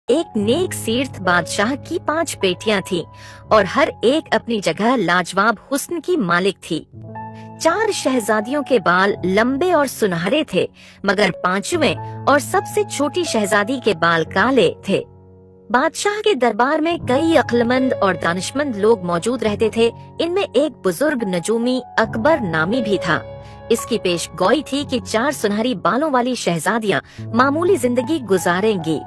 एक नेक सीर्थ बादशाह की 5 बेटियां थीं और हर एक अपनी जगह लाजवाब हुस्न की मालिक थी। 4 शहजादियों के बाल लंबे और सुनहरे थे, मगर 5वें और सबसे छोटी शहजादी के बाल काले थे। बादशाह के दरबार में कई अक्लमंद और दानिशमंद लोग मौजूद रहते थे। इनमें एक बुजुर्ग नजूमी अकबर नामी भी था। इसकी पेश गोई थी कि 4 सुनहरी बालों वाली शहजादियां मामूली जिंदगी गुजारेंगी,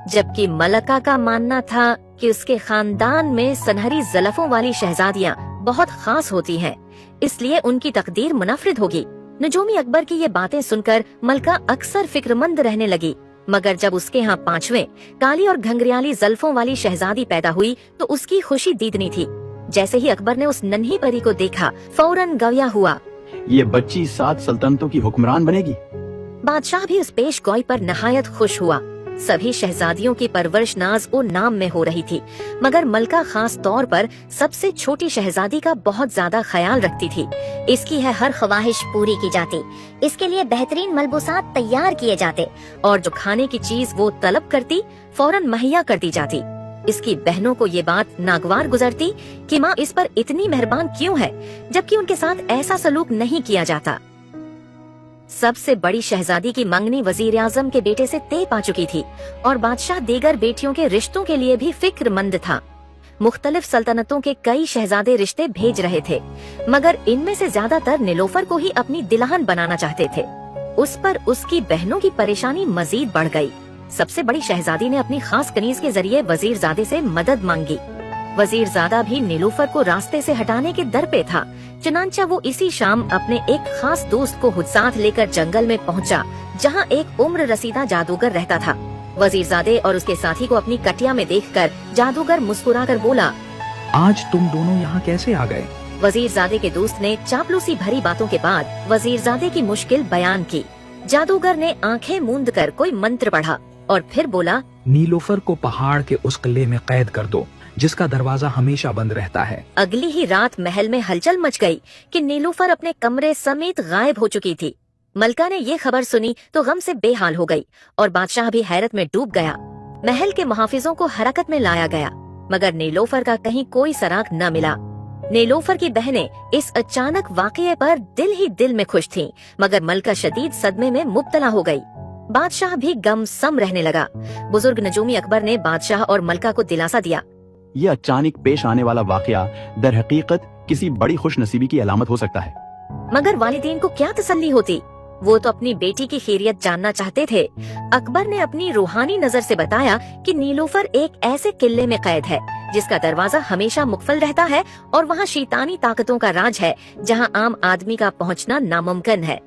जबकि मलका का मानना था कि उसके खानदान में सुनहरी ज़ुल्फ़ों वाली शहजादियां बहुत खास होती हैं, इसलिए उनकी तकदीर मुनफरिद होगी। नजूमी अकबर की ये बातें सुनकर मलका अक्सर फिक्रमंद रहने लगी, मगर जब उसके यहाँ 5वें काली और घंघरियाली ज़ुल्फ़ों वाली शहजादी पैदा हुई तो उसकी खुशी दीदनी थी। जैसे ही अकबर ने उस नन्ही परी को देखा, फौरन गवया हुआ, ये बच्ची 7 सल्तनतों की हुक्मरान बनेगी। बादशाह भी इस पेश गोई पर नहायत खुश हुआ। सभी शहजादियों की परवरिश नाज और नाम में हो रही थी, मगर मलका खास तौर पर सबसे छोटी शहजादी का बहुत ज्यादा ख्याल रखती थी। इसकी है हर ख्वाहिश पूरी की जाती, इसके लिए बेहतरीन मलबूसात तैयार किए जाते और जो खाने की चीज वो तलब करती फौरन मुहैया कर दी जाती। इसकी बहनों को ये बात नागवार गुजरती कि माँ इस पर इतनी मेहरबान क्यों है, जबकि उनके साथ ऐसा सलूक नहीं किया जाता। सबसे बड़ी शहजादी की मंगनी वजीर आजम के बेटे से तय पा चुकी थी और बादशाह दीगर बेटियों के रिश्तों के लिए भी फिक्रमंद था। मुख्तलिफ सल्तनतों के कई शहजादे रिश्ते भेज रहे थे, मगर इनमें से ज्यादातर नीलोफर को ही अपनी दिलहन बनाना चाहते थे। उस पर उसकी बहनों की परेशानी मजीद बढ़ गई। सबसे बड़ी शहजादी ने अपनी खास कनीज के जरिए वजीरजादे से मदद मांगी। वजीरजादा भी नीलोफर को रास्ते से हटाने के दर पे था। चुनांचा वो इसी शाम अपने एक खास दोस्त को साथ लेकर जंगल में पहुंचा, जहां एक उम्र रसीदा जादूगर रहता था। वजीरजादे और उसके साथी को अपनी कटिया में देखकर जादूगर मुस्कुराकर बोला, आज तुम दोनों यहाँ कैसे आ गए? वजीरजादे के दोस्त ने चापलूसी भरी बातों के बाद वजीरजादे की मुश्किल बयान की। जादूगर ने आंखें मूंद कर कोई मंत्र पढ़ा और फिर बोला, नीलोफर को पहाड़ के उस किले में कैद कर दो जिसका दरवाजा हमेशा बंद रहता है। अगली ही रात महल में हलचल मच गई कि नीलोफर अपने कमरे समेत गायब हो चुकी थी। मलका ने ये खबर सुनी तो गम से बेहाल हो गई और बादशाह भी हैरत में डूब गया। महल के मुहाफिजों को हरकत में लाया गया, मगर नीलोफर का कहीं कोई सराग न मिला। नीलोफर की बहनें इस अचानक वाकये पर दिल ही दिल में खुश थीं, मगर मलका शदीद सदमे में मुब्तला हो गई। बादशाह भी गम सम रहने लगा। बुजुर्ग नजूमी अकबर ने बादशाह और मलका को दिलासा दिया, ये अचानक पेश आने वाला वाकया दर हकीकत किसी बड़ी खुश नसीबी की अलामत हो सकता है। मगर वालिदैन को क्या तसल्ली होती, वो तो अपनी बेटी की खैरियत जानना चाहते थे। अकबर ने अपनी रूहानी नजर से बताया कि नीलोफर एक ऐसे किले में कैद है जिसका दरवाजा हमेशा मुकफल रहता है और वहाँ शैतानी ताकतों का राज है, जहाँ आम आदमी का पहुँचना नामुमकिन है।